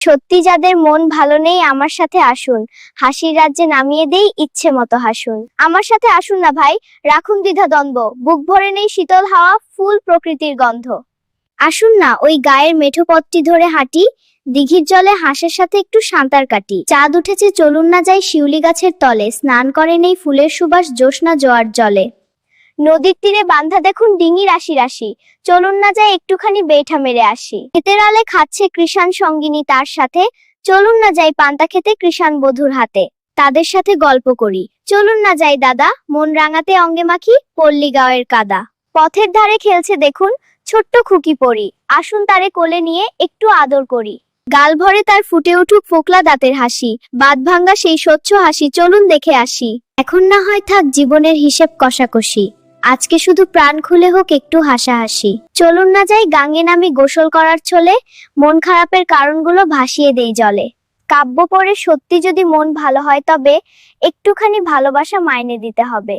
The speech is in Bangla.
সত্যি যাদের মন ভালো নেই আমার সাথে আসুন, হাসির রাজ্যে নামিয়ে দেই ইচ্ছে মতো হাসুন। আমার সাথে আসুন না ভাই, রাখুন দ্বিধা দ্বন্দ্ব, বুক ভরে নেই শীতল হাওয়া, ফুল প্রকৃতির গন্ধ। আসুন না ওই গায়ের মেঠো পথটি ধরে হাঁটি, দিঘির জলে হাঁসের সাথে একটু সাঁতার কাটি। চাঁদ উঠেছে চলুন না যাই শিউলি গাছের তলে, স্নান করে নেই ফুলের সুবাস জ্যোৎস্না জোয়ার জলে। নদীর তীরে বান্ধা দেখুন ডিঙি রাশি রাশি, চলুন না যাই একটুখানি বেঠা মেরে আসি। ক্ষেতের আলে খাচ্ছে কৃষাণ সঙ্গিনী তার সাথে, চলুন না যাই পান্তা খেতে কৃষাণ বধূর হাতে। তাদের সাথে গল্প করি, চলুন না যাই দাদা, মন রাঙাতে অঙ্গে মাখি পল্লী গাঁয়ের কাদা। পথের ধারে খেলছে দেখুন ছোট্ট খুকি পরি, আসুন তারে কোলে নিয়ে একটু আদর করি। গাল ভরে তার ফুটে উঠুক ফোকলা দাঁতের হাসি, বাদ ভাঙ্গা সেই স্বচ্ছ হাসি, চলুন দেখে আসি। এখন না হয় থাক জীবনের হিসেব কষাকষি, আজকে শুধু প্রাণ খুলে হোক একটু হাসাহাসি। চলুন না যাই গাঙে নামি গোসল করার ছলে, মন খারাপের কারণগুলো ভাসিয়ে দেই জলে। কাব্য পড়ে সত্যি যদি মন ভালো হয় তবে একটুখানি ভালোবাসা মাইনে দিতে হবে।